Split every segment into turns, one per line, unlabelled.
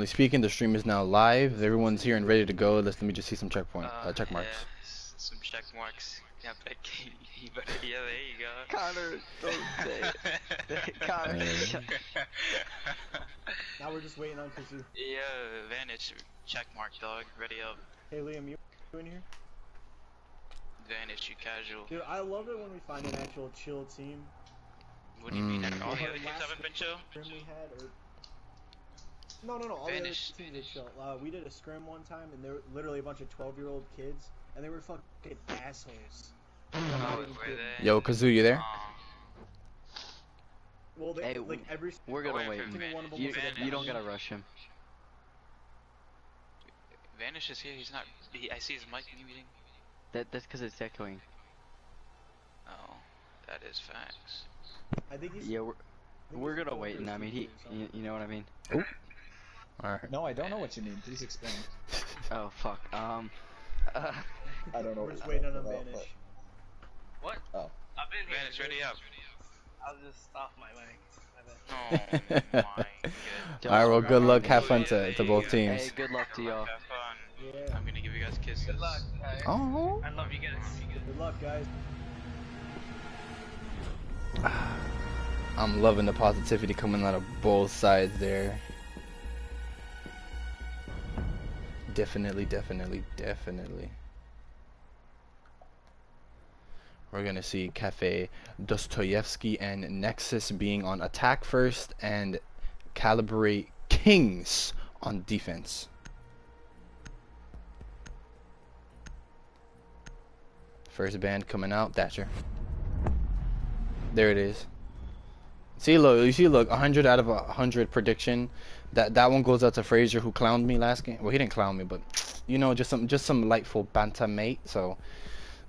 speaking, the stream is now live. Everyone's here and ready to go. Let me just see some check marks.
Yeah, some check marks. Yeah, there you go.
Connor, don't say it. Connor.
Now we're just waiting on Kazoo.
Yeah, Vanish, check mark, dog. Ready up.
Hey, Liam, you in here?
Vanish, you casual.
Dude, I love it when we find an actual chill team.
What do you mean? All the other teams haven't been chill?
We had, or... No. All the other teams are chill. We did a scrim one time, and there were literally a bunch of 12-year-old kids, and they were fucking assholes.
Yo, Kazoo, you there?
Well, they,
hey,
like every.
We're gonna wait. You don't gotta rush him.
Vanish is here. He's not. I see his mic muting.
That's because it's echoing.
Oh, that is facts.
I think he's.
Yeah, we're gonna wait, and I mean you know what I mean.
Oh. All right.
No, I don't know what you mean. Please explain.
Oh fuck.
I don't know.
We're just waiting on a Vanish.
What?
Oh.
I've been here.
Vanish, ready up.
I'll just off my mic.
Oh my god.
Alright, well, good luck. Have fun to both teams.
Hey, good luck to y'all.
Have fun.
Yeah.
I'm gonna give you guys kisses.
Good luck, guys.
Oh.
I love you guys.
Good luck, guys.
I'm loving the positivity coming out of both sides there. Definitely. We're gonna see Cafe Dostoevsky and Nxus being on attack first, and Calibrate Kings on defense. First band coming out, Thatcher. There it is. See, look, you see, look, 100 out of 100 prediction. That one goes out to Fraser, who clowned me last game. Well, he didn't clown me, but you know, just some lightful banter, mate. So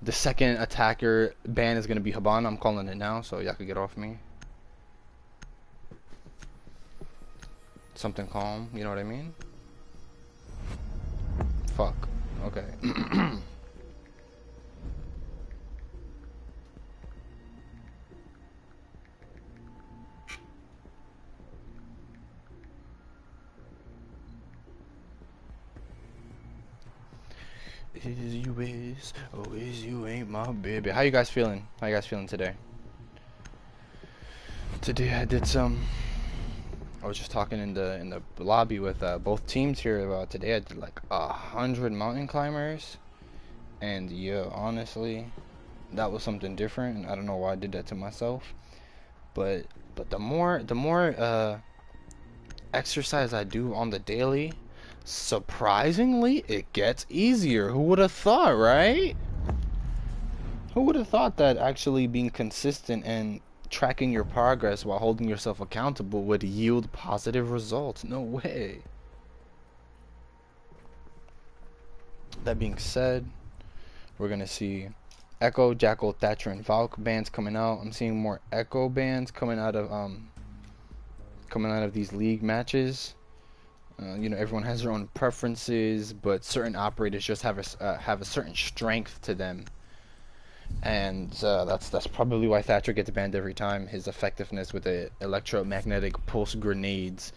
the second attacker ban is gonna be Habana. I'm calling it now, so y'all could get off me. Something calm, you know what I mean? Fuck. Okay. Is you ain't my baby. How you guys feeling? How you guys feeling today? Today I did some. I was just talking in the lobby with both teams here about today. I did like 100 mountain climbers, and yeah, honestly, that was something different. And I don't know why I did that to myself, but the more exercise I do on the daily, surprisingly, it gets easier. Who would have thought, right? Who would have thought that actually being consistent and tracking your progress while holding yourself accountable would yield positive results? No way. That being said, we're gonna see Echo, Jackal, Thatcher, and Valk bands coming out. I'm seeing more Echo bands coming out of these league matches. You know, everyone has their own preferences, but certain operators just have a certain strength to them, and that's probably why Thatcher gets banned every time. His effectiveness with the electromagnetic pulse grenades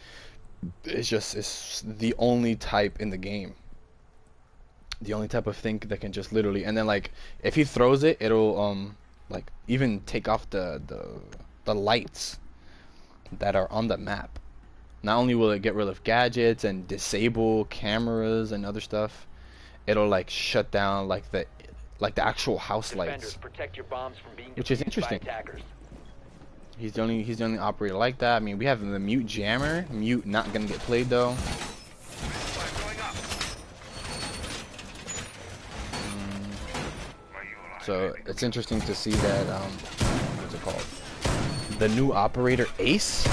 is the only type in the game, the only type of thing that can just literally, and then like if he throws it, it'll like even take off the lights that are on the map. Not only will it get rid of gadgets and disable cameras and other stuff, it'll like shut down like the actual house lights, which is interesting. He's the only operator like that. I mean, we have the mute jammer. Mute not gonna get played though. So it's interesting to see that what's it called? The new operator Ace.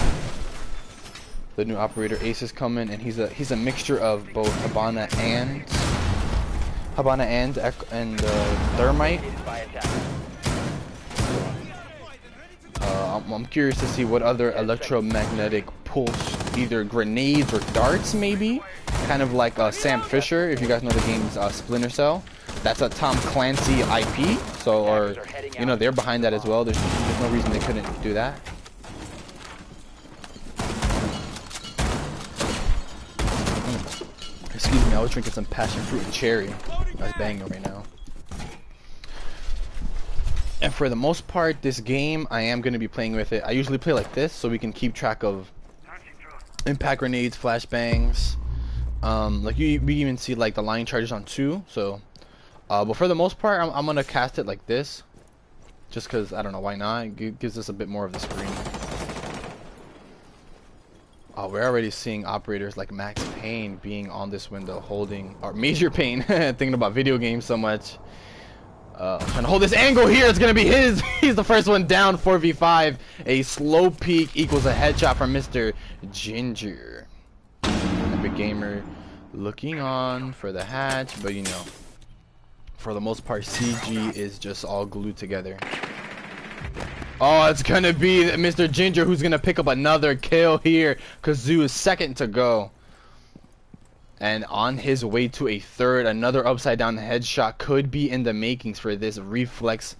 The new operator Ace is coming, and he's a mixture of both Habana and Thermite. I'm curious to see what other electromagnetic pulse, either grenades or darts, maybe, kind of like Sam Fisher. If you guys know the game's Splinter Cell, that's a Tom Clancy IP. So, or you know, they're behind that as well. There's no reason they couldn't do that. Excuse me, I was drinking some passion fruit and cherry. That's banging right now. And for the most part, this game, I am going to be playing with it. I usually play like this, so we can keep track of impact grenades, flashbangs. Like we even see like the line charges on 2. So, but for the most part, I'm going to cast it like this. Just because, I don't know, why not? It gives us a bit more of the screen. Oh, we're already seeing operators like Max Payne being on this window holding, or Major Payne, thinking about video games so much. Trying to hold this angle here, it's gonna be his. He's the first one down, 4v5. A slow peek equals a headshot from Mr. Ginger. Epic Gamer looking on for the hatch, but you know, for the most part, CG is just all glued together. Oh, it's gonna be Mr. Ginger who's gonna pick up another kill here. Kazoo is second to go. And on his way to a third, another upside down headshot could be in the makings for this reflex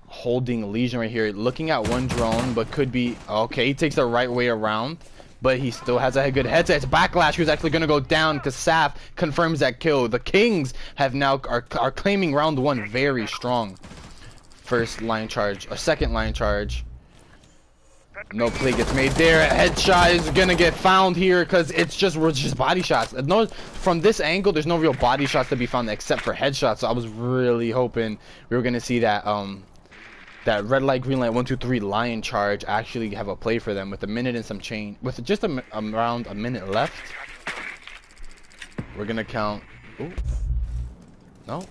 holding Legion right here. Looking at one drone, but could be okay. He takes the right way around, but he still has a good headset. It's Backlash who's actually gonna go down. Kasaf confirms that kill. The Kings have now are claiming round 1 very strong. First line charge, a second line charge. No play gets made there. A headshot is gonna get found here because it's just body shots. No, from this angle, there's no real body shots to be found except for headshots. So I was really hoping we were gonna see that that red light, green light, 1, 2, 3 line charge actually have a play for them with a minute and some change. With just around a minute left, we're gonna count. Ooh. No.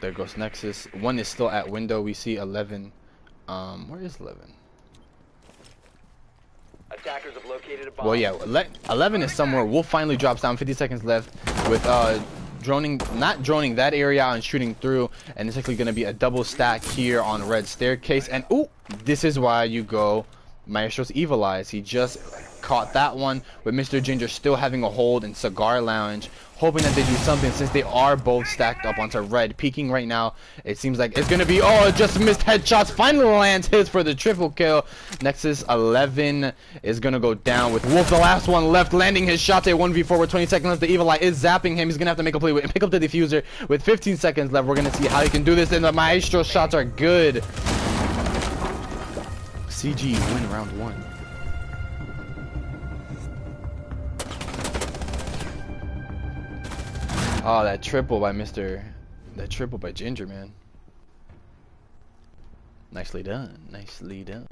There goes Nxus. 1 is still at window. We see 11. Where is 11?
Attackers have located a bomb.
Well, yeah, 11 is somewhere. Wolf finally drops down. 50 seconds left with not droning that area out and shooting through. And it's actually going to be a double stack here on red staircase. And ooh, this is why you go Maestro's Evil Eyes. He just caught that one with Mr. Ginger still having a hold in Cigar Lounge, hoping that they do something since they are both stacked up onto red. Peeking right now, it seems like it's gonna be, oh, just missed headshots. Finally lands his for the triple kill. Nxus 11 is gonna go down with Wolf, the last one left, landing his shot at 1v4 with 20 seconds left. The Evil Eye is zapping him. He's gonna have to make a play with pick up the diffuser with 15 seconds left. We're gonna see how he can do this, and the Maestro shots are good. CG win round 1. Oh, that triple by Ginger, man. Nicely done. Nicely done.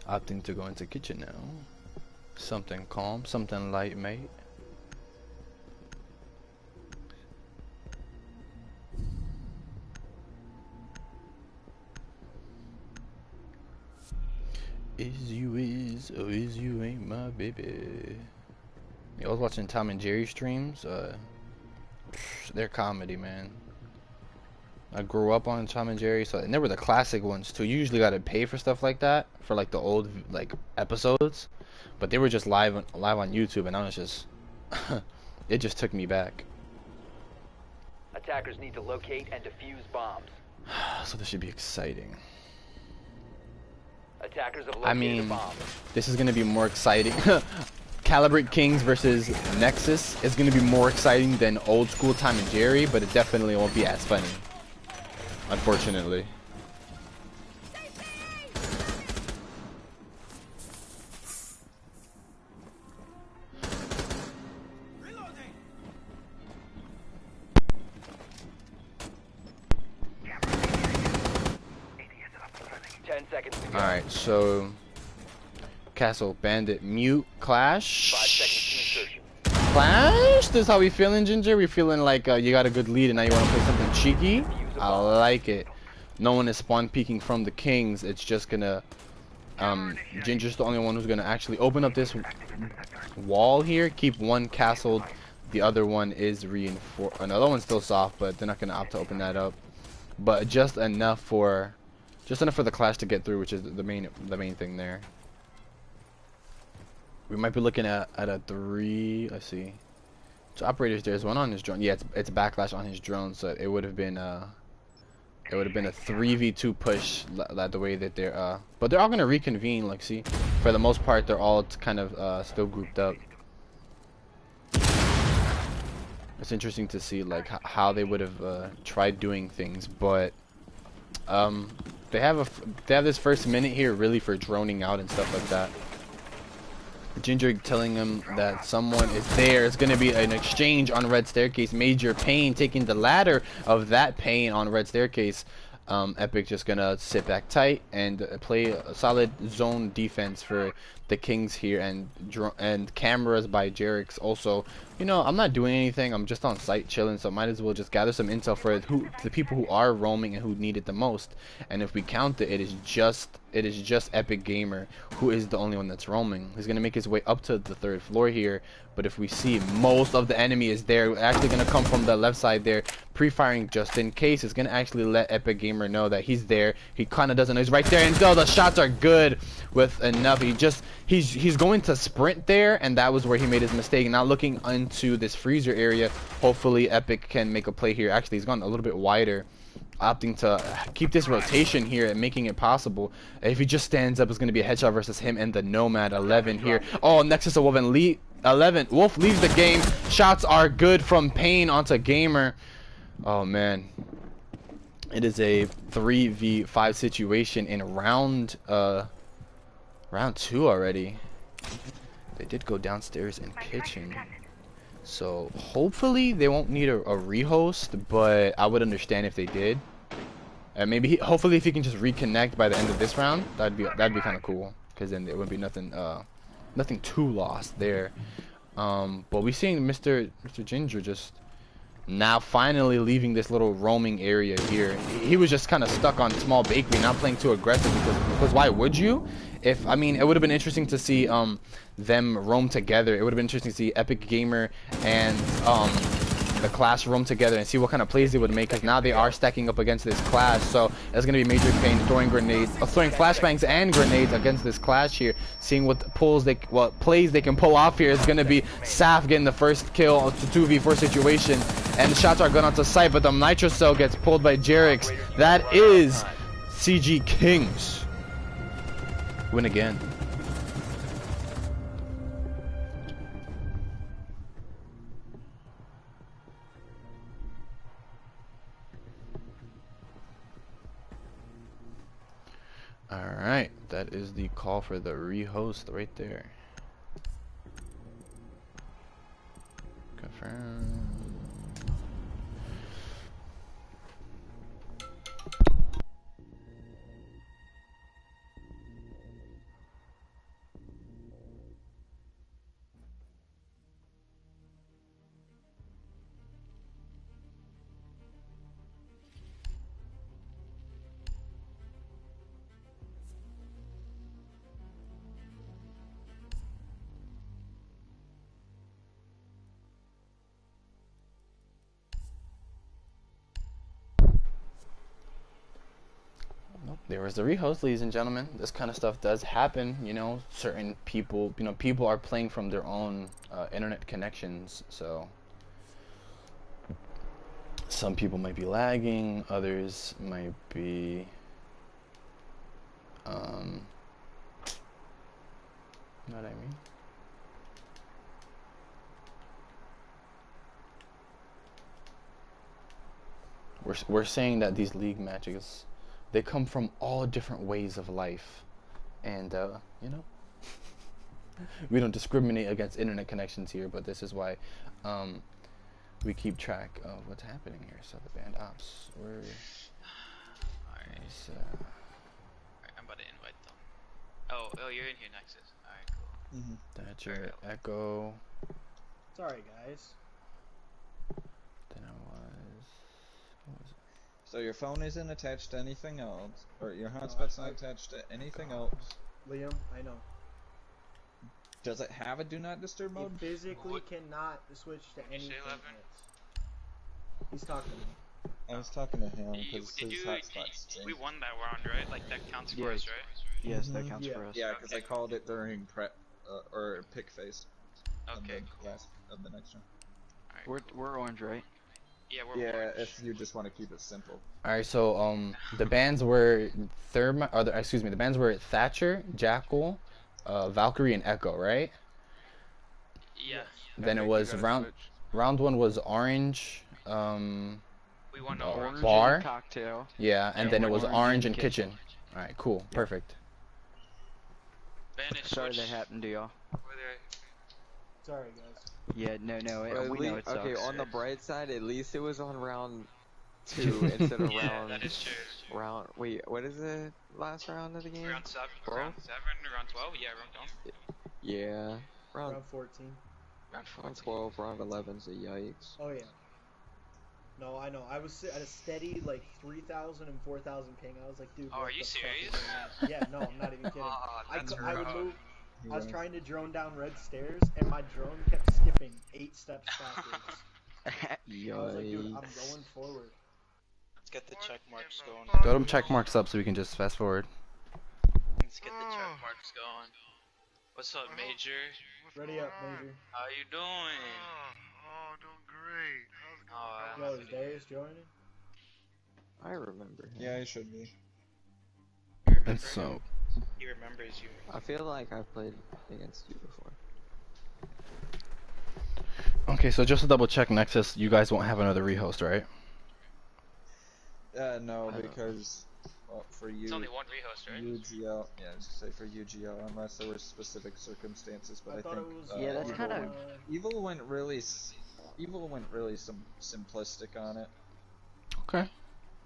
Opting to go into kitchen now. Something calm, something light, mate. Is you is, or is you ain't my baby. I was watching Tom and Jerry streams. They're comedy, man. I grew up on Tom and Jerry, and they were the classic ones too. You usually gotta pay for stuff like that for like the old like episodes, but they were just live on YouTube, and I was just it just took me back.
Attackers need to locate and defuse bombs.
So this should be exciting.
Attackers have located a bomb.
This is gonna be more exciting. Calibrate Kings versus Nxus is going to be more exciting than old school Tom and Jerry, but it definitely won't be as funny, unfortunately. Alright, so Castle, Bandit, Mute, Clash.
5 seconds to insertion.
Clash? This is how we feeling, Ginger? We feeling like you got a good lead and now you want to play something cheeky? I like it. No one is spawn peeking from the Kings. It's just gonna... Ginger's the only one who's gonna actually open up this wall here. Keep one castled. The other one is reinforced. Another one's still soft, but they're not gonna opt to open that up. But just enough for the Clash to get through, which is the main thing there. We might be looking at a 3. Let's see. So operators, there's one on his drone. Yeah, it's Backlash on his drone, so it would have been a 3v2 push the way that they're but they're all gonna reconvene. Like, see, for the most part, they're all kind of still grouped up. It's interesting to see like how they would have tried doing things, but they have this first minute here really for droning out and stuff like that. Ginger telling him that someone is there. It's gonna be an exchange on red staircase. Major Pain taking the ladder of that Pain on red staircase. Epic just gonna sit back tight and play a solid zone defense for the Kings here, and cameras by Jerix. Also, you know, I'm not doing anything. I'm just on site chilling, so might as well just gather some intel for the people who are roaming and who need it the most. And if we count it, it is just Epic Gamer who is the only one that's roaming. He's gonna make his way up to the 3rd floor here, but if we see most of the enemy is there, actually gonna come from the left side there, pre-firing just in case. It's gonna actually let Epic Gamer know that he's there. He kind of doesn't know he's right there, and the shots are good with enough. He's going to sprint there, and that was where he made his mistake. Now looking into this freezer area, hopefully Epic can make a play here. Actually, he's gone a little bit wider, opting to keep this rotation here and making it possible. If he just stands up, it's going to be a headshot versus him and the Nomad 11 here. Oh, Nxus 11 Wolf leaves the game. Shots are good from Pain onto Gamer. Oh man, it is a 3v5 situation in round 2 already. They did go downstairs in kitchen, so hopefully they won't need a rehost, but I would understand if they did. And hopefully if he can just reconnect by the end of this round, that'd be kind of cool, because then there wouldn't be nothing too lost there. But we're seeing Mr. Ginger just now finally leaving this little roaming area here. He was just kind of stuck on small bakery, not playing too aggressive, because why would you? I mean, it would have been interesting to see them roam together. It would have been interesting to see Epic Gamer and the Clash roam together and see what kind of plays they would make, because now they are stacking up against this Clash. So it's going to be Major Pain throwing grenades, throwing flashbangs and grenades against this Clash here, seeing what plays they can pull off here. Is going to be Saf getting the first kill to 2v4 situation, and the shots are going onto sight, but the Nitro Cell gets pulled by Jerix. That is CG Kings win again. Alright, that is the call for the rehost right there. Confirm. There was the rehost, ladies and gentlemen. This kind of stuff does happen, you know. Certain people, people are playing from their own internet connections, so some people might be lagging, others might be you know what I mean? We're saying that these league matches, they come from all different ways of life, and you know, we don't discriminate against internet connections here, but this is why we keep track of what's happening here. So the band ops, alright,
I'm about to invite them. Oh, you're in here, Nxus. Alright, cool.
That's your Echo.
Sorry, guys.
Then I was. What was it?
So your phone isn't attached to anything else, or your hotspot's not attached to anything else.
Liam, I know.
Does it have a do not disturb mode?
It physically cannot switch to anything else. He's talking to me.
I was talking to him because his hotspot's changed.
We won that round, right? Like that counts for us, right?
Yes, that counts for us.
Yeah, because I called it during prep or pick phase.
Okay, cool.
Of the next one.
We're orange, right?
Yeah, we're orange.
If you just want to keep it simple.
Alright, so the bands were the bands were Thatcher, Jackal, Valkyrie and Echo, right?
Yeah.
Then it
Okay,
was
you gotta switch.
round one was orange,
We won
Oh,
orange.
bar?
and cocktail.
yeah, and
Yeah,
then it was
orange
orange
and
and kitchen. All right, cool,
Yeah.
perfect.
Banish
Sorry
switch.
that happened to y'all.
Whether
Sorry, guys.
Yeah, no,
But
we know it sucks.
okay, on the bright side, at least it was on round 2 instead of
yeah,
round
that is true.
round. Wait, what is the last round of the game?
Round 7,
12?
round 7, round 12, yeah, round 12.
Yeah, round
Round 14.
Round
round
14.
12, round 11's a yikes.
Oh yeah. No, I know. I was at a steady like 3,000 and 4,000 ping. I was like, dude.
Oh,
what
are you
the fuck
serious?
is going on? Yeah, no, I'm not even kidding.
Oh, that's
I would
rough.
move. I was
Yeah.
trying to drone down red stairs, and my drone kept skipping 8 steps backwards. I was like, dude, I'm
Yikes.
going forward.
Let's get the check marks going.
Throw them check marks up so we can just fast forward.
Let's get the check marks going. What's up, Major?
Ready up, Major.
How you doing?
Oh, doing great. How's it going?
Oh,
Yo, is Darius joining?
I remember him.
Yeah, he should be.
you remember
And
him?
so,
He remembers you.
I feel like I've played against you before.
okay, so just to double check, Nexus, you guys won't have another rehost, right?
No,
I don't-
because well, for you,
It's only one rehost, right?
UGL. Yeah, I was just say for UGL, unless there were specific circumstances. But I
thought
think
it was.
Yeah, that's kinda-
Evil went really simplistic on it.
Okay.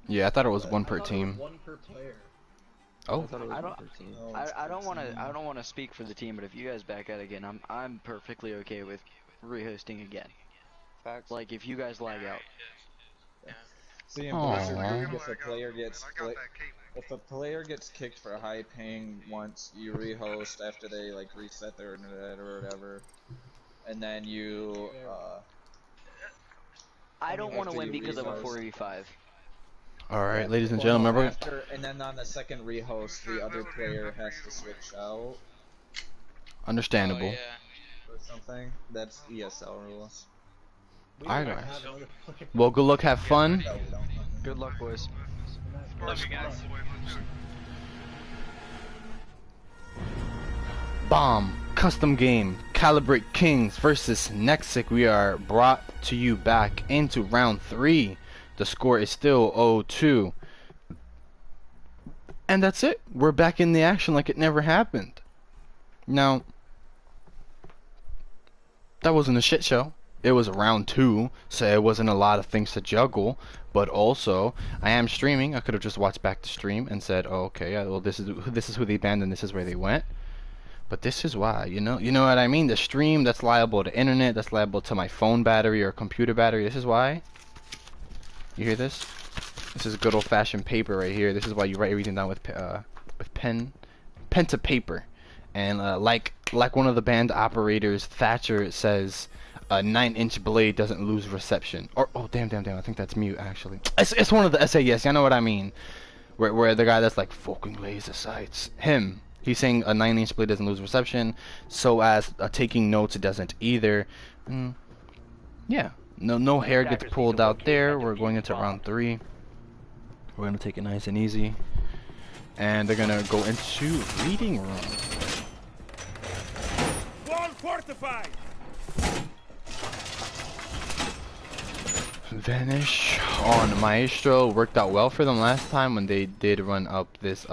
Yeah, I thought it was one
I
per
thought it
team.
was one per player.
Oh,
I thought it was
I don't-
13.
Oh,
I don't want to.
13.
I don't want to speak for the team, but if you guys back out again, I'm perfectly okay with rehosting again.
Facts.
Like if you guys lag out.
See, in
Aw.
Blizzard
You're
League,
gonna
if a
lag out
player
a little
gets
bit. I got that Caitlyn.
if a player gets kicked for high ping once, you rehost after they like reset their internet or whatever, and then you
I don't want to
After
win
you
because of a
rehost.
4v5.
all right, ladies and
well,
gentlemen,
no,
we're
after, and then on the second rehost, the other player has to switch out
understandable.
Oh, yeah.
or something. That's ESL rules.
We
Alright,
don't
guys.
have another player.
Well, good luck, have fun.
No, we don't.
Good luck, boys.
Love you guys.
Bomb, custom game, Calibrate Kings versus Nxus. We are brought to you back into round 3. The score is still 0-2. And that's it. We're back in the action like it never happened. Now, that wasn't a shit show. It was round 2, so it wasn't a lot of things to juggle. But also, I am streaming. I could have just watched back the stream and said, "Oh, okay, well, this is who they banned and this is where they went." But this is why, you know what I mean? The stream, that's liable to internet, that's liable to my phone battery or computer battery. This is why. You hear this? This is good old-fashioned paper right here. This is why you write everything down with pen to paper. And like one of the band operators, Thatcher, says, a 9-inch blade doesn't lose reception. Or oh damn, I think that's mute actually. It's one of the SAS. You know what I mean? Where the guy that's like fucking laser sights. Him. He's saying a 9-inch blade doesn't lose reception, so as taking notes it doesn't either. Yeah, no hair gets pulled out there. We're going into round 3. We're gonna take it nice and easy, and they're gonna go into reading room.
Wall fortified.
Vanish on Maestro worked out well for them last time when they did run up this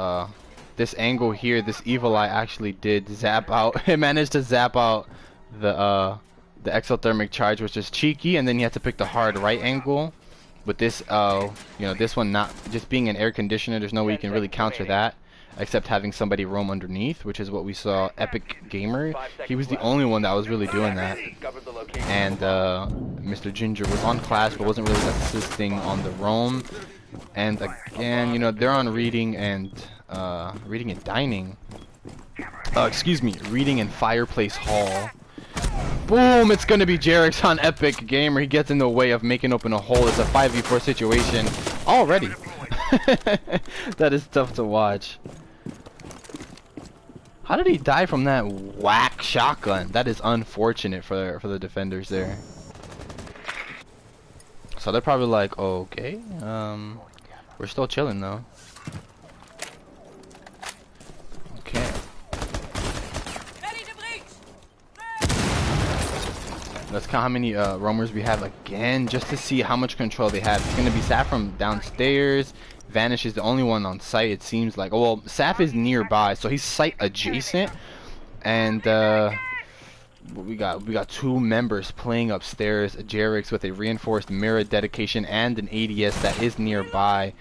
this angle here. This evil eye actually did zap out. It managed to zap out the exothermic charge, which is cheeky, and then you had to pick the hard right angle. But this you know, this one not just being an air conditioner, there's no way you can really counter that except having somebody roam underneath, which is what we saw Epic Gamer. He was the only one that was really doing that. And Mr. Ginger was on class but wasn't really assisting on the roam. And again, you know, they're on reading and dining. Excuse me, reading and fireplace hall. Boom! It's gonna be Jarek's on Epic Gamer. He gets in the way of making open a hole. It's a 5v4 situation already. That is tough to watch. How did he die from that whack shotgun? That is unfortunate for the defenders there. So they're probably like, okay, we're still chilling though. Okay. Let's count how many roamers we have again, just to see how much control they have. It's gonna be Saf from downstairs. Vanish is the only one on site, it seems like. Oh, well, Saf is nearby, so he's site adjacent. And we got 2 members playing upstairs. Jerix with a reinforced mirror dedication and an ADS that is nearby.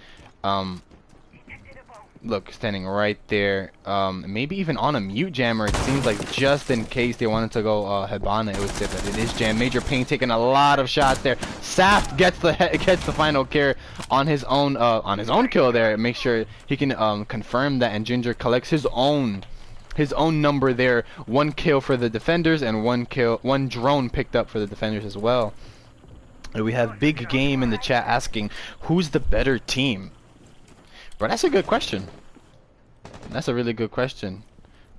Look, standing right there. Maybe even on a mute jammer. It seems like just in case they wanted to go Hibana, it would say that it is jam. Major Pain taking a lot of shots there. Saft gets the final kill on his own kill there. Make sure he can confirm that, and Ginger collects his own number there. 1 kill for the defenders and 1 drone picked up for the defenders as well. And we have Big Game in the chat asking, who's the better team? Bro, that's a good question. That's a really good question.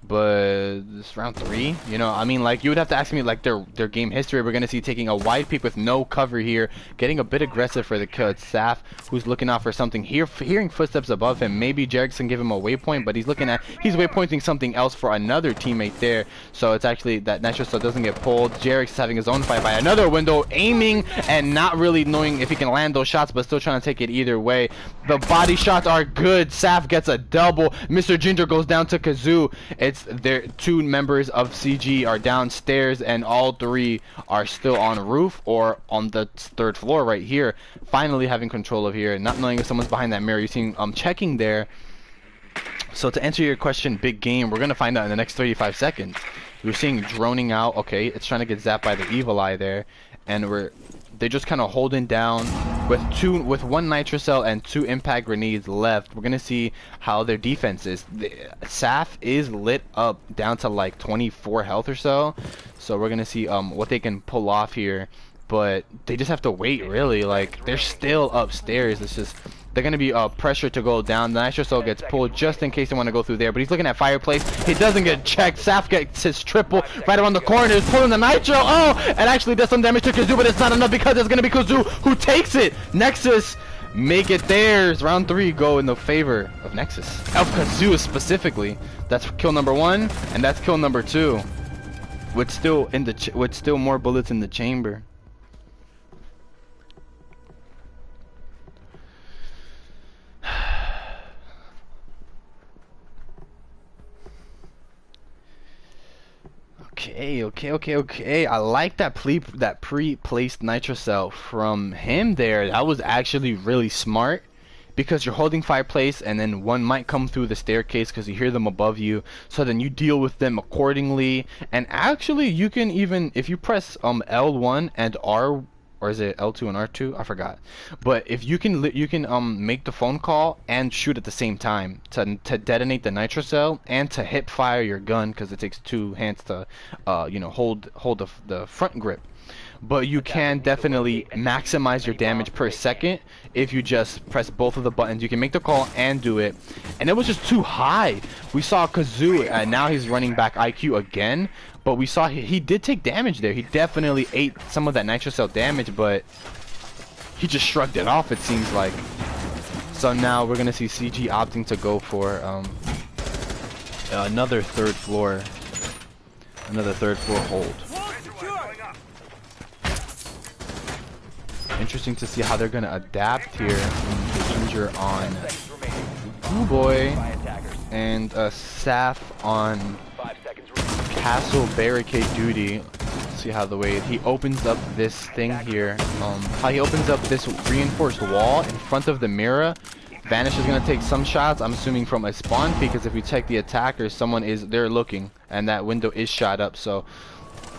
But this round 3, you know, I mean, like, you would have to ask me like their game history. We're gonna see taking a wide peek with no cover here, getting a bit aggressive for the kill. It's Saf who's looking out for something here, hearing footsteps above him. Maybe Jerix can give him a waypoint, but he's waypointing something else for another teammate there. So it's actually that Nxus doesn't get pulled. Jerix is having his own fight by another window, aiming and not really knowing if he can land those shots, but still trying to take it either way. The body shots are good. Saf gets a double. Mr. Ginger goes down to Kazoo. Their 2 members of CG are downstairs, and all 3 are still on roof or on the 3rd floor right here. Finally having control of here, not knowing if someone's behind that mirror. You're seeing checking there. So to answer your question, Big Game, we're gonna find out in the next 35 seconds. We're seeing droning out. Okay, it's trying to get zapped by the evil eye there, and they're just kind of holding down with 1 nitrocell and 2 impact grenades left. We're gonna see how their defense is. Saf is lit up down to like 24 health or so, so we're gonna see what they can pull off here. But they just have to wait, really. Like, they're still upstairs. It's just they're gonna be pressure to go down. The nitrocell gets pulled just in case they want to go through there, but he's looking at fireplace. He doesn't get checked. Saf gets his triple right around the corner. He's pulling the nitro. Oh, and actually does some damage to Kazoo, but it's not enough because it's gonna be Kazoo who takes it. Nxus make it theirs. Round 3 go in the favor of Nxus, of Kazoo specifically. That's kill number 1, and that's kill number 2. With still more bullets in the chamber. Okay. I like that pre-placed nitrocell from him there. That was actually really smart, because you're holding fireplace and then one might come through the staircase because you hear them above you, so then you deal with them accordingly. And actually you can even, if you press L1 and R, or is it L2 and R2? I forgot. But if you can make the phone call and shoot at the same time to detonate the nitrocell and to hip fire your gun, because it takes 2 hands to hold the front grip. But you can definitely maximize your damage per second if you just press both of the buttons. You can make the call and do it. And it was just too high. We saw Kazoo, and now he's running back IQ again. But we saw he did take damage there. He definitely ate some of that nitrocell damage, but he just shrugged it off, it seems like. So now we're going to see CG opting to go for another third floor hold. Interesting to see how they're going to adapt here. Ginger on Blue Boy and Saf on Castle barricade duty. See how the way he opens up this thing here, how he opens up this reinforced wall in front of the mirror. Vanish is going to take some shots, I'm assuming from a spawn peek, because if we check the attacker, they're looking, and that window is shot up. So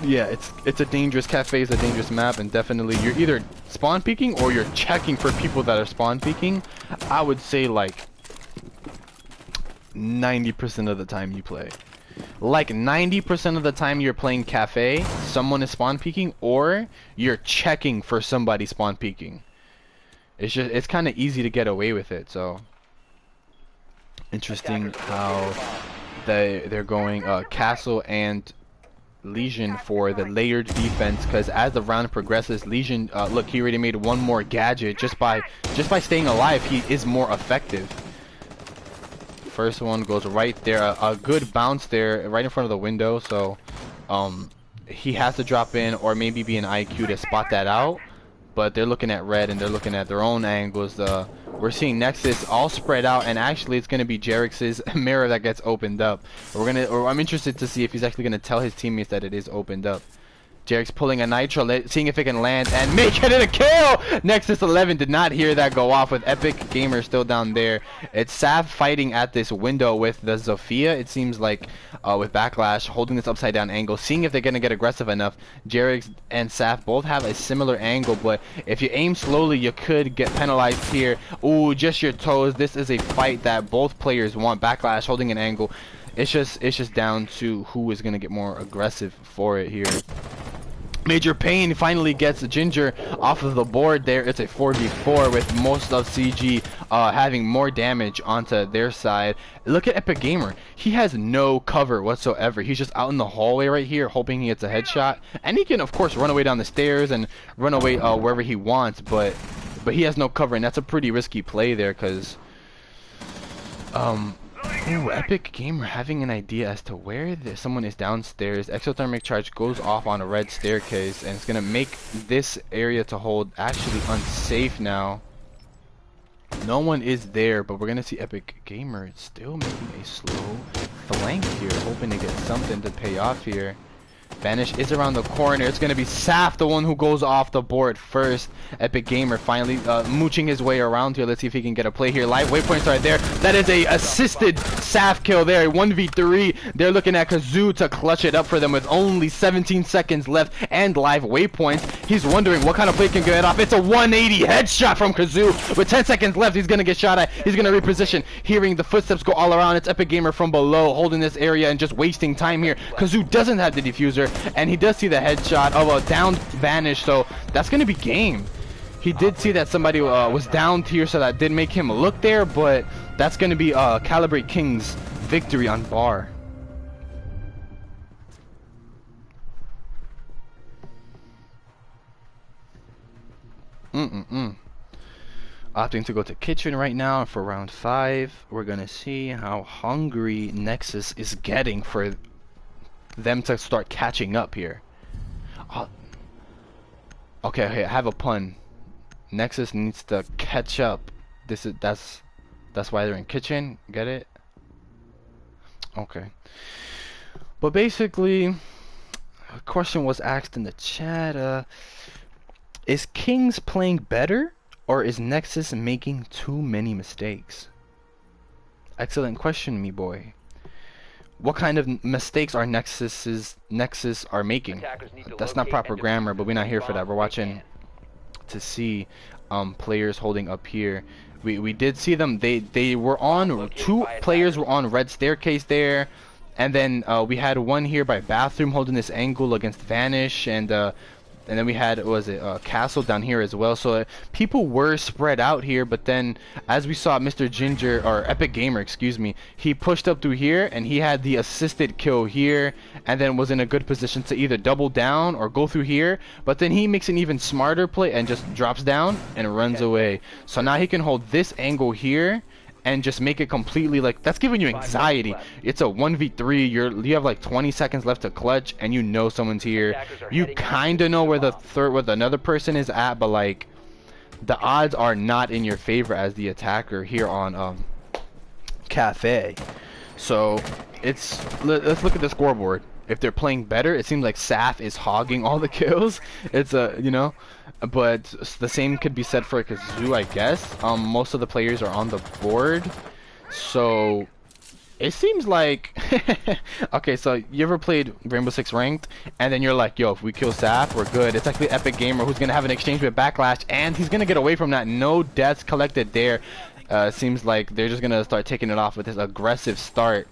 yeah, it's a dangerous cafe, is a dangerous map, and definitely you're either spawn peeking or you're checking for people that are spawn peeking. I would say like 90% of the time you play. Like 90% of the time you're playing cafe, someone is spawn peeking, or you're checking for somebody spawn peeking. It's kind of easy to get away with it. So interesting how they're going Castle and Legion for the layered defense, because as the round progresses, Legion look, he already made 1 more gadget just by staying alive. He is more effective. First one goes right there, a good bounce there right in front of the window. So he has to drop in or maybe be an IQ to spot that out. But they're looking at red and they're looking at their own angles. We're seeing Nxus all spread out, and actually it's gonna be Jerix's mirror that gets opened up. I'm interested to see if he's actually gonna tell his teammates that it is opened up. Jerix pulling a nitro, seeing if it can land and making it a kill. Nxus 11 did not hear that go off with Epic Gamer still down there. It's Saf fighting at this window with the Zofia. It seems like with Backlash holding this upside down angle, seeing if they're gonna get aggressive enough. Jerix and Saf both have a similar angle, but if you aim slowly, you could get penalized here. Ooh, just your toes. This is a fight that both players want. Backlash holding an angle. It's just down to who is gonna get more aggressive for it here. Major Pain finally gets Ginger off of the board there. It's a 4v4 with most of CG having more damage onto their side. Look at Epic Gamer. He has no cover whatsoever. He's just out in the hallway right here hoping he gets a headshot. And he can, of course, run away down the stairs and run away wherever he wants, but he has no cover, and that's a pretty risky play there because... Ooh, Epic Gamer having an idea as to where someone is downstairs. Exothermic charge goes off on a red staircase, and it's gonna make this area to hold actually unsafe now. No one is there, but we're gonna see Epic Gamer still making a slow flank here, hoping to get something to pay off here. Vanish is around the corner. It's gonna be Saf, the one who goes off the board first. Epic Gamer finally mooching his way around here. Let's see if he can get a play here. Live waypoints right there. That is a assisted Saf kill there. 1v3. They're looking at Kazoo to clutch it up for them with only 17 seconds left and live waypoints. He's wondering what kind of play can get off. It's a 180 headshot from Kazoo. With 10 seconds left, he's gonna get shot at. He's gonna reposition. Hearing the footsteps go all around. It's Epic Gamer from below, holding this area and just wasting time here. Kazoo doesn't have the diffuser, and he does see the headshot of a downed Vanish, so that's gonna be game. He did see that somebody was downed here, so that did make him look there, but that's gonna be Calibrate King's victory on bar. Opting to go to kitchen right now for round 5. We're gonna see how hungry Nxus is getting for them to start catching up here. Okay, I have a pun. Nxus needs to catch up. That's why they're in kitchen. Get it? Okay. But basically, a question was asked in the chat. Is Kings playing better, or is Nxus making too many mistakes? Excellent question, me boy. What kind of mistakes are Nxus are making? That's not proper grammar, but we're not here for that. We're watching to see players holding up here. We did see them. They were on, 2 players were on red staircase there, and then we had one here by bathroom holding this angle against Vanish, and then we had, Castle down here as well. So people were spread out here, but then as we saw Mr. Ginger, or Epic Gamer, excuse me, he pushed up through here and he had the assisted kill here, and then was in a good position to either double down or go through here, but then he makes an even smarter play and just drops down and runs away. So now he can hold this angle here and just make it completely, like, that's giving you anxiety. It's a 1v3, you have like 20 seconds left to clutch, and you know someone's here. You kinda know where where another person is at, but like the odds are not in your favor as the attacker here on Cafe. So let's look at the scoreboard. If they're playing better, it seems like Saf is hogging all the kills. It's you know, but the same could be said for Kazoo, I guess. Most of the players are on the board, so it seems like okay. So you ever played Rainbow Six Ranked, and then you're like, yo, if we kill Saf, we're good. It's like the Epic Gamer who's gonna have an exchange with Backlash, and he's gonna get away from that. No deaths collected there. Seems like they're just gonna start taking it off with this aggressive start.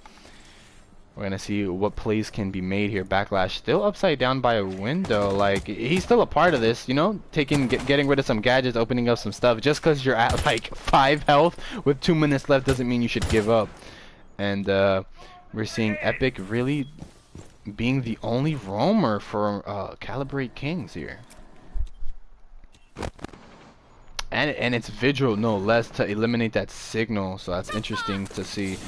We're gonna see what plays can be made here. Backlash still upside down by a window. Like, he's still a part of this, you know, getting rid of some gadgets, opening up some stuff. Just because you're at like 5 health with 2 minutes left doesn't mean you should give up. And we're seeing Epic really being the only roamer for Calibrate Kings here. And it's Vigil, no less, to eliminate that signal. So that's interesting to see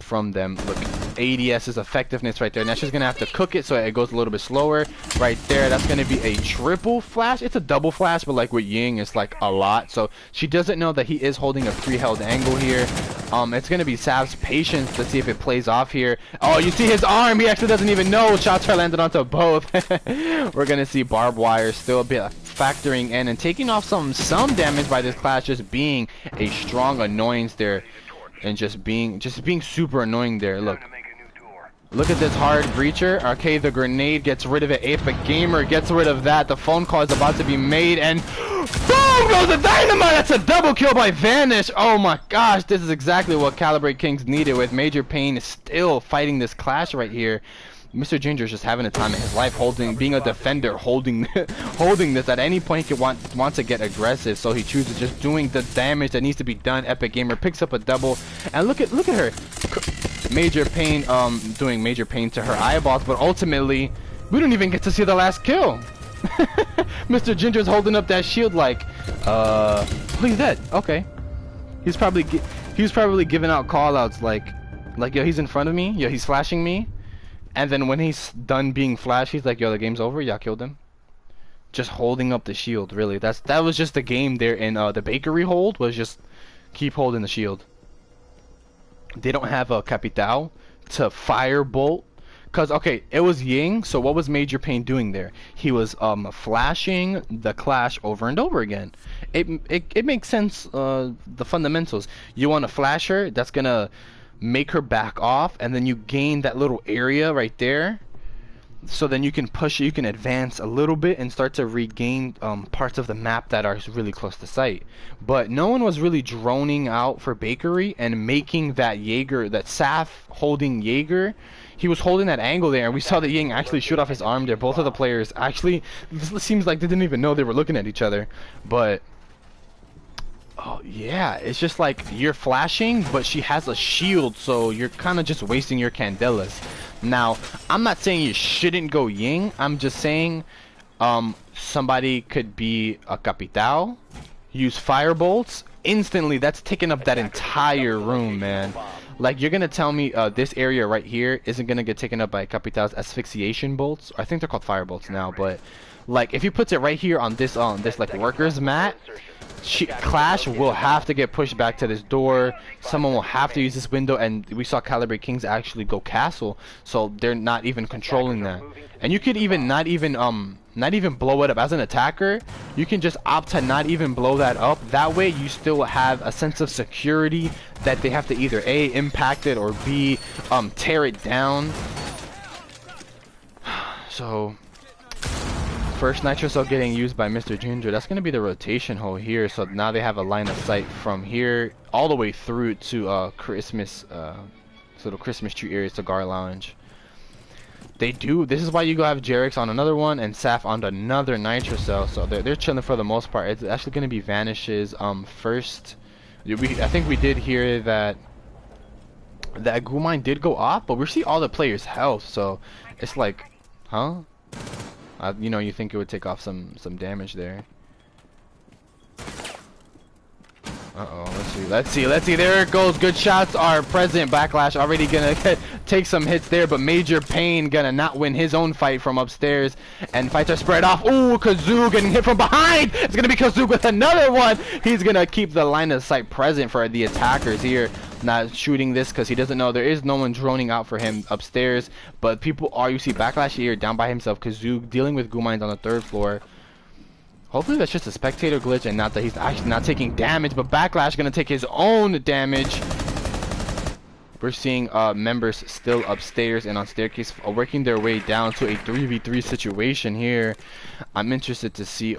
from them. Look, ADS's effectiveness right there. Now she's gonna have to cook it so it goes a little bit slower. Right there, that's gonna be a triple flash. It's a double flash, but like with Ying, it's like a lot. So she doesn't know that he is holding a pre-held angle here. It's gonna be Sav's patience to see if it plays off here. Oh, you see his arm. He actually doesn't even know. Shots are landed onto both. We're gonna see barbed wire still a bit factoring in and taking off some damage by this clash, just being a strong annoyance there. And just being super annoying there. Look at this hard breacher. Okay, the grenade gets rid of it. Apex Gamer gets rid of that. The phone call is about to be made, and boom goes the dynamite. That's a double kill by Vanish. Oh my gosh, this is exactly what Calibrate Kings needed. With Major Pain still fighting this clash right here. Mr. Ginger's just having a time in his life, being a defender, holding this. At any point he could want to get aggressive, so he chooses just doing the damage that needs to be done. Epic Gamer picks up a double, and look at her, Major Pain doing Major Pain to her eyeballs, but ultimately we don't even get to see the last kill. Mr. Ginger's holding up that shield like, he's dead. Okay, he's probably giving out call-outs like yo, he's in front of me, yo, he's flashing me. And then when he's done being flashed, he's like, yo, the game's over. Y'all killed him. Just holding up the shield, really. That was just the game there in the bakery hold, was just keep holding the shield. They don't have a Capital to firebolt. Because, okay, it was Ying, so what was Major Pain doing there? He was flashing the clash over and over again. It makes sense, the fundamentals. You want to flash her, that's going to make her back off, and then you gain that little area right there, so then you can push it, you can advance a little bit and start to regain parts of the map that are really close to sight. But no one was really droning out for bakery and making that Jaeger, that Saf holding Jaeger, he was holding that angle there, and we saw that Ying actually shoot off his arm there. Both of the players actually, this seems like they didn't even know they were looking at each other. But oh yeah, it's just like you're flashing, but she has a shield, so you're kind of just wasting your candelas. Now, I'm not saying you shouldn't go Ying. I'm just saying somebody could be a Capital, use firebolts. Instantly, that's taking up that entire room, man. Like, you're gonna tell me this area right here isn't gonna get taken up by Capital's asphyxiation bolts? I think they're called firebolts now, but like if he puts it right here on this like workers mat, Clash will have to get pushed back to this door. Someone will have to use this window, and we saw Calibrate Kings actually go castle, so they're not even controlling that. And you could even not even blow it up as an attacker. You can just opt to not even blow that up. That way you still have a sense of security that they have to either A, impact it, or B, tear it down. So first Nitro Cell getting used by Mr. Ginger. That's going to be the rotation hole here. So now they have a line of sight from here all the way through to Christmas, little Christmas tree area, cigar lounge. They do. This is why you go have Jerix on another one and Saf on another Nitro Cell. So they're chilling for the most part. It's actually going to be Vanish's first. I think we did hear that Gumine did go off, but we see all the players' health. So it's like, huh? You know, you think it would take off some damage there. Let's see. There it goes. Good shots are present. Backlash already gonna take some hits there, but Major Pain gonna not win his own fight from upstairs, and fights are spread off. Ooh, Kazoo getting hit from behind. It's gonna be Kazoo with another one. He's gonna keep the line of sight present for the attackers here. Not shooting this because he doesn't know there is no one droning out for him upstairs, but people are. You see Backlash here down by himself. Kazoo dealing with Gumines on the 3rd floor. Hopefully that's just a spectator glitch and not that he's actually not taking damage, but Backlash gonna take his own damage. We're seeing members still upstairs and on staircase working their way down to a 3v3 situation here. I'm interested to see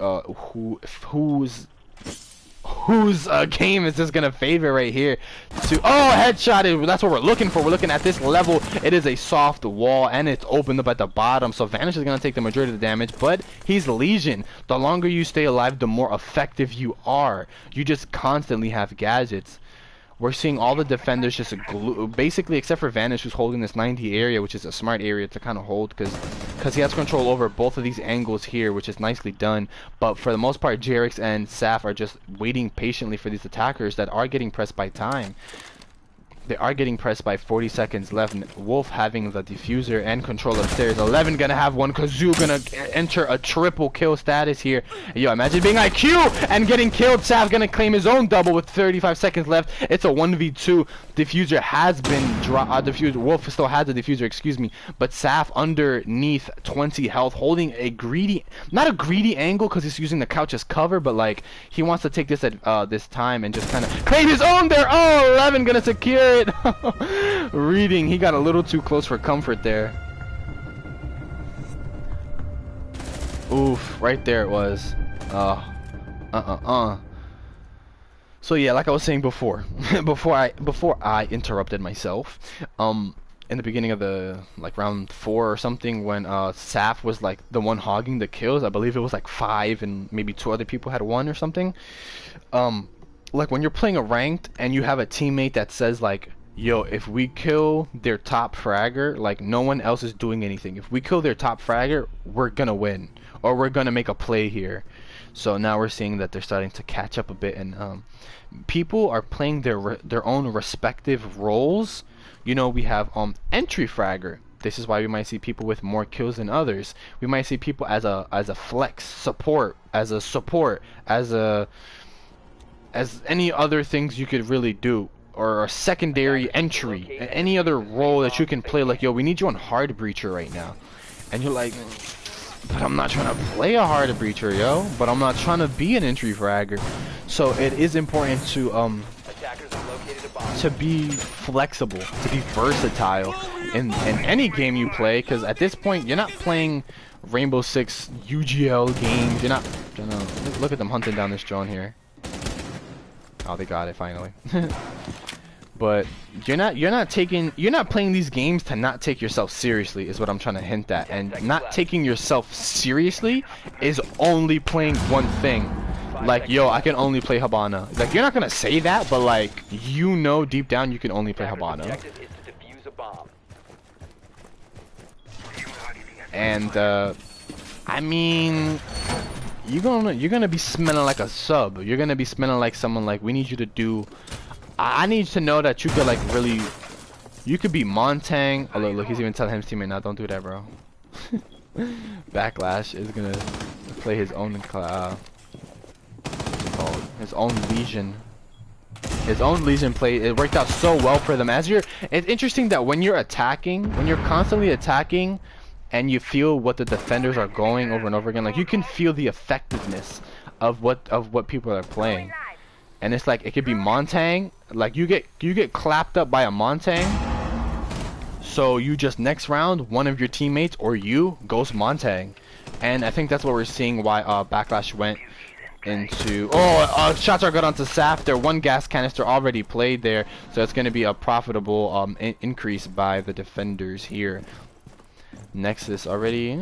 whose game is this gonna favor right here. Headshot. That's what we're looking for. We're looking at this level. It is a soft wall and it's opened up at the bottom, so Vanish is gonna take the majority of the damage, but he's Legion. The longer you stay alive, the more effective you are. You just constantly have gadgets. We're seeing all the defenders just basically, except for Vanish, who's holding this 90 area, which is a smart area to kind of hold because he has control over both of these angles here, which is nicely done. But for the most part, Jerix and Saf are just waiting patiently for these attackers that are getting pressed by time. They are getting pressed by 40 seconds left. Wolf having the diffuser and control upstairs. 11 gonna have one. Kazoo gonna enter a triple kill status here. Yo, imagine being IQ and getting killed. Saf gonna claim his own double with 35 seconds left. It's a 1v2. Diffuser has been dropped. Wolf still has the diffuser, excuse me. But Saf underneath 20 health, holding a greedy, not a greedy angle because he's using the couch as cover, but like he wants to take this at this time and just kind of claim his own there. Oh, 11 gonna secure it. Reading, he got a little too close for comfort there. Oof, right there it was. So yeah, like I was saying before, before I interrupted myself, in the beginning of the like round 4 or something, when Saf was like the one hogging the kills, I believe it was like 5 and maybe 2 other people had 1 or something. Like when you're playing a ranked and you have a teammate that says like, yo, if we kill their top fragger, like no one else is doing anything. If we kill their top fragger, we're gonna win, or we're gonna make a play here. So now we're seeing that they're starting to catch up a bit, and people are playing their own respective roles. You know, we have entry fragger. This is why we might see people with more kills than others. We might see people as a flex support, as any other things you could really do, or a secondary entry, any other role that you can play. Like, yo, we need you on hard breacher right now, and you're like, but I'm not trying to play a hard breacher, yo, but I'm not trying to be an entry fragger. So it is important to be flexible, to be versatile in any game you play, because at this point you're not playing Rainbow Six UGL games. You're not, look at them hunting down this drone here. Oh, they got it finally. But you're not playing these games to not take yourself seriously, is what I'm trying to hint at. And not taking yourself seriously is only playing one thing. Like, yo, I can only play Habana. Like, you're not gonna say that, but like, you know deep down you can only play Habana. And I mean, you're gonna be smelling like a sub. You're gonna be smelling like someone like, we need you to do. I need to know that you could like really, you could be Montang. Oh look, he's even telling his teammate, now don't do that, bro. Backlash is gonna play his own his own Legion. His own Legion play. It worked out so well for them. It's interesting that when you're attacking, when you're constantly attacking, and you feel what the defenders are going over and over again, like you can feel the effectiveness of what people are playing. And it's like, it could be Montang, like you get clapped up by a Montang, so you just next round one of your teammates or you goes Montang. And I think that's what we're seeing, why Backlash went into, shots are good onto Saf there. 1 gas canister already played there, so it's going to be a profitable increase by the defenders here. Nxus already, it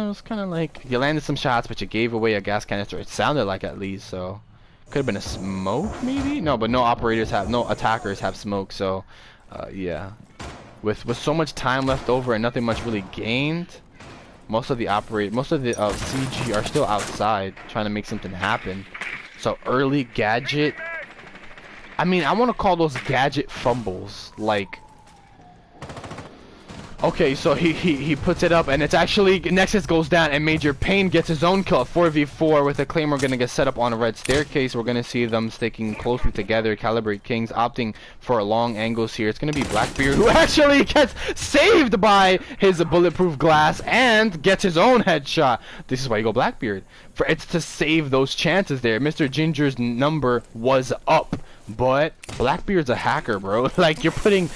was kind of like, you landed some shots but you gave away a gas canister, it sounded like, at least. So could have been a smoke maybe? No, but no attackers have smoke, so yeah. With so much time left over and nothing much really gained, most of the CG are still outside trying to make something happen. So early gadget, I mean, I want to call those gadget fumbles. Like, okay, so he puts it up, and it's actually, Nxus goes down, and Major Payne gets his own kill. 4v4 with a Claymore gonna get set up on a red staircase. We're gonna see them sticking closely together. Calibrate Kings opting for long angles here. It's gonna be Blackbeard, who actually gets saved by his bulletproof glass and gets his own headshot. This is why you go Blackbeard. It's to save those chances there. Mr. Ginger's number was up, but Blackbeard's a hacker, bro. Like, you're putting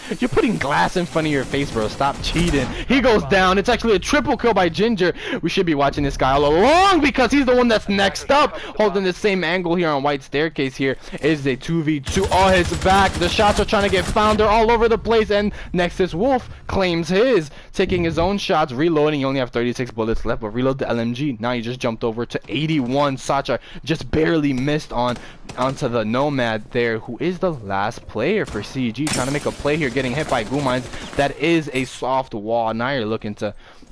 glass in front of your face, bro. Stop cheating. He goes down. It's actually a triple kill by Ginger. We should be watching this guy all along because he's the one that's next up, holding the same angle here on White Staircase. Here is a 2v2. Oh, his back. The shots are trying to get found. They're all over the place, and Nxus Wolf claims his, taking his own shots, reloading. You only have 36 bullets left, but reload the LMG. Now you just jumped over to 81. Sacha just barely missed onto the Nomad there, who is the last player for CG, trying to make a play here, getting hit by Goo Mines. That is a soft wall. Now you're looking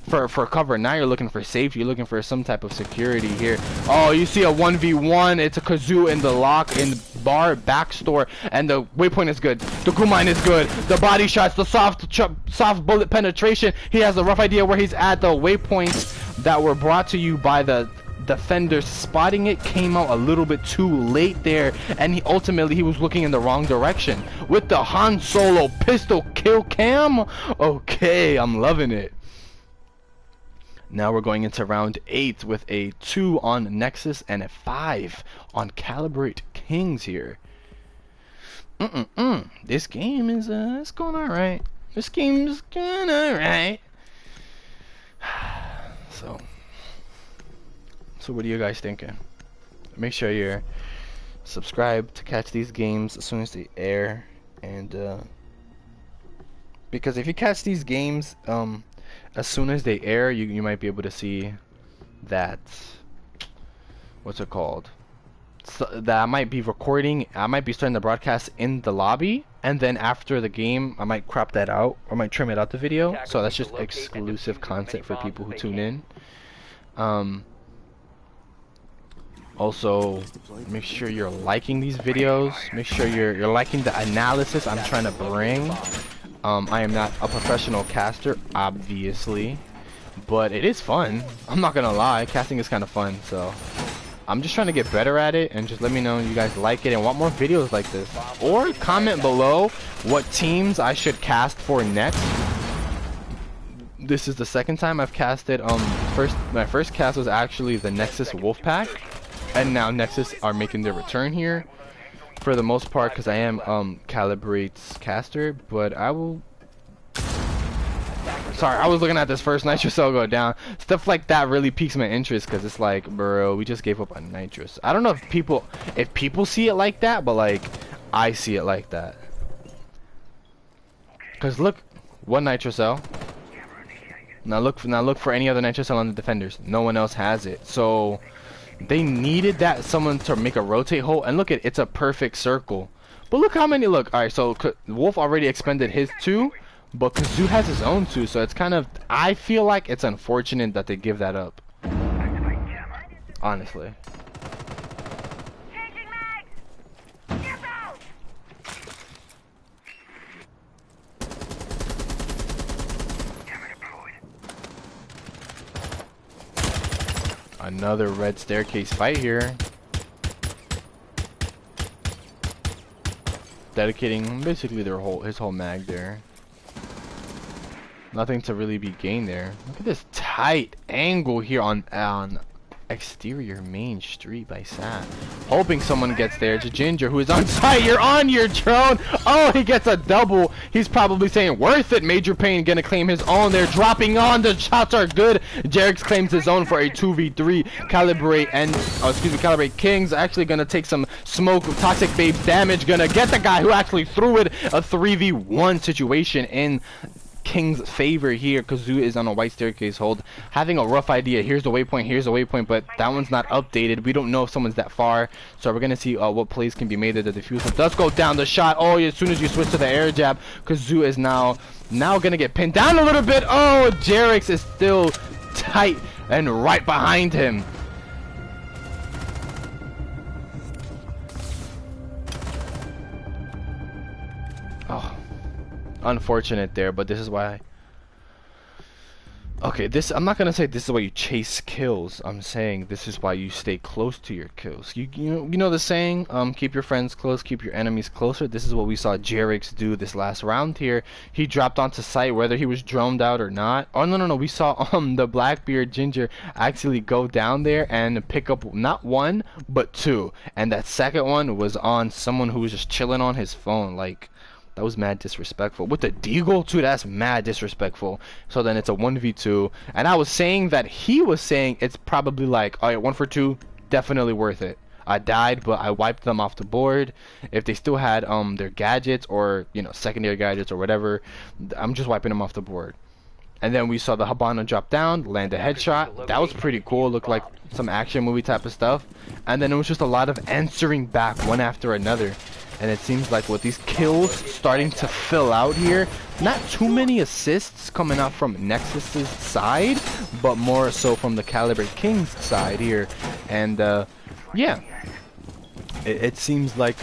for cover. Now you're looking for safety. You're looking for some type of security here. Oh, you see a 1v1. It's a Kazoo in the lock, in bar back store, and the waypoint is good. The crew mine is good. The body shots, the soft bullet penetration. He has a rough idea where he's at. The waypoints that were brought to you by the defenders spotting it came out a little bit too late there, and he ultimately was looking in the wrong direction with the Han Solo pistol kill cam. Okay, I'm loving it. Now we're going into round 8 with a 2 on Nxus and a 5 on Calibrate Kings here. This game is it's going alright. This game is going alright. So what are you guys thinking? Make sure you're subscribed to catch these games as soon as they air, and because if you catch these games as soon as they air, you might be able to see that, what's it called? So that I might be recording, I might be starting the broadcast in the lobby, and then after the game I might crop that out or might trim it out the video. So that's just exclusive content for people who tune in. Also, make sure you're liking these videos. Make sure you're liking the analysis I'm trying to bring. I am not a professional caster, obviously, but it is fun. I'm not gonna lie, casting is kind of fun. So I'm just trying to get better at it, and just let me know you guys like it and want more videos like this. Or comment below what teams I should cast for next. This is the second time I've casted. My first cast was actually the Nxus Wolfpack. And now Nxus are making their return here, for the most part, because I am Calibrate's caster. But I will. Sorry, I was looking at this first Nitrous cell go down. Stuff like that really piques my interest, because it's like, bro, we just gave up on Nitrous. I don't know if people see it like that, but like I see it like that. Cause look, one Nitrous cell. Now look for any other Nitrous cell on the defenders. No one else has it. So they needed that someone to make a rotate hole, and look at it's a perfect circle. But look how many. Look, all right. So Wolf already expended his 2, but Kazoo has his own 2. So it's kind of, I feel like it's unfortunate that they give that up. Honestly. Another red staircase fight here. Dedicating basically his whole mag there. Nothing to really be gained there. Look at this tight angle here on exterior main street by Sam. Hoping someone gets there. Ginger, who is on site. You're on your drone. Oh, he gets a double. He's probably saying worth it. Major Pain gonna claim his own. They're dropping on. The shots are good. Jerix claims his own for a 2v3. Calibrate and Calibrate Kings actually gonna take some smoke. Toxic Babes damage. Gonna get the guy who actually threw it. A 3v1 situation in King's favor here. Kazoo is on a white staircase hold, having a rough idea. Here's the waypoint, but that one's not updated. We don't know if someone's that far, so we're gonna see what plays can be made there. The diffuser does go down. The shot, oh, as soon as you switch to the air jab, Kazoo is now gonna get pinned down a little bit. Oh, Jerix is still tight and right behind him. Oh, unfortunate there, but this is why. Okay, I'm not gonna say this is why you chase kills. I'm saying this is why you stay close to your kills. You know the saying, keep your friends close, keep your enemies closer. This is what we saw Jerix do this last round here. He dropped onto site whether he was droned out or not. Oh no, we saw the Blackbeard Ginger actually go down there and pick up not 1 but 2, and that second one was on someone who was just chilling on his phone. Like, that was mad disrespectful. With the deagle too, that's mad disrespectful. So then it's a 1v2. And I was saying that he was saying it's probably like, alright, 1 for 2, definitely worth it. I died, but I wiped them off the board. If they still had their gadgets or, secondary gadgets or whatever, I'm just wiping them off the board. And then we saw the Habana drop down, land a headshot. That was pretty cool. Looked like some action movie type of stuff. And then it was just a lot of answering back one after another. And it seems like with these kills starting to fill out here, not too many assists coming out from Nxus's side, but more so from the Calibrate Kings side here. And yeah, it seems like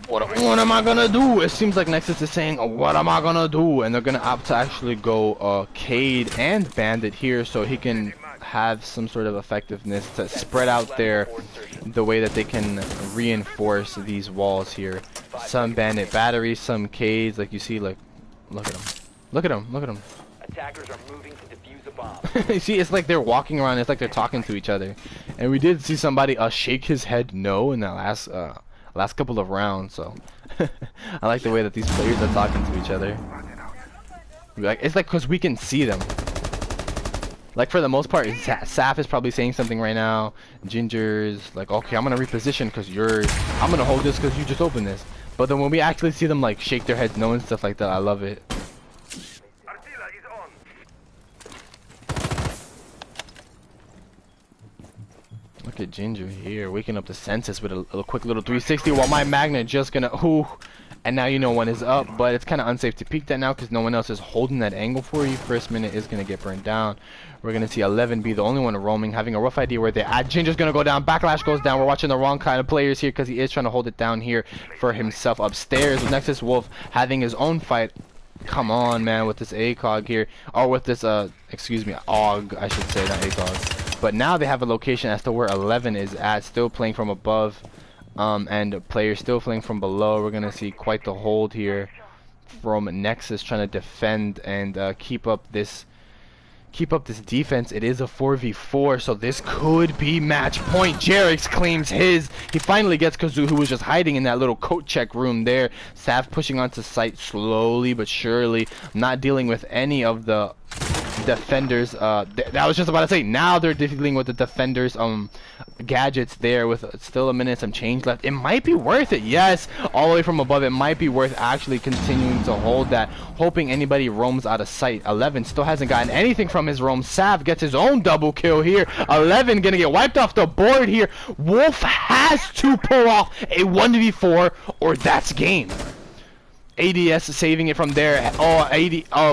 what am I gonna do? It seems like Nxus is saying, what am I gonna do? And they're gonna opt to actually go Cade and Bandit here so he can have some sort of effectiveness to spread out the way that they can reinforce these walls here. Some Bandit batteries, some Cades, like you see, like, look at them. Look at them, look at them.
Attackers are moving to defuse a bomb.
You see, it's like they're walking around, it's like they're talking to each other. And we did see somebody shake his head no in that last couple of rounds, so I like the way that these players are talking to each other. Like, it's like because we can see them. Like for the most part, Saf is probably saying something right now. Ginger's like, okay, I'm gonna reposition because I'm gonna hold this because you just opened this. But then when we actually see them like shake their heads no and stuff like that, I love it. Look at Ginger here, waking up the census with a quick little 360 while my Magnet just gonna, and now you know one is up, but it's kind of unsafe to peek that now because no one else is holding that angle for you. First minute is gonna get burned down. We're gonna see 11 be the only one roaming, having a rough idea where they're at. Ginger's gonna go down, Backlash goes down. We're watching the wrong kind of players here because he is trying to hold it down here for himself upstairs. Nxus Wolf having his own fight. Come on, man, with this ACOG here, or with this, excuse me, AUG, I should say, not ACOG. But now they have a location as to where 11 is at, still playing from above, and players still playing from below. We're gonna see quite the hold here from Nxus trying to defend and keep up this defense. It is a 4v4, so this could be match point. Jerix claims his. He finally gets Kazoo, who was just hiding in that little coat check room there. Saf pushing onto site slowly but surely, not dealing with any of the defenders. That was just about to say, now they're dealing with the defenders gadgets there with still a minute, some change left. It might be worth it, yes, all the way from above. It might be worth actually continuing to hold that, hoping anybody roams out of sight. 11 still hasn't gotten anything from his roam. Sav gets his own double kill here. 11 gonna get wiped off the board here. Wolf has to pull off a 1v4 or that's game. ADS saving it from there.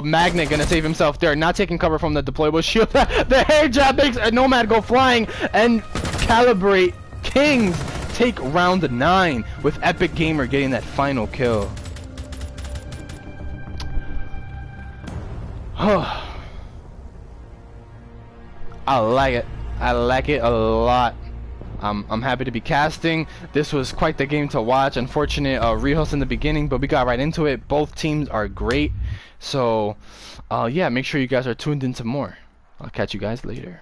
Magnet gonna save himself there. Not taking cover from the deployable shield. The hair jab makes a Nomad go flying, and Calibrate Kings take round 9 with Epic Gamer getting that final kill. I like it. I like it a lot. I'm happy to be casting. This was quite the game to watch. Unfortunate rehost in the beginning, but we got right into it. Both teams are great. So, yeah, make sure you guys are tuned into more. I'll catch you guys later.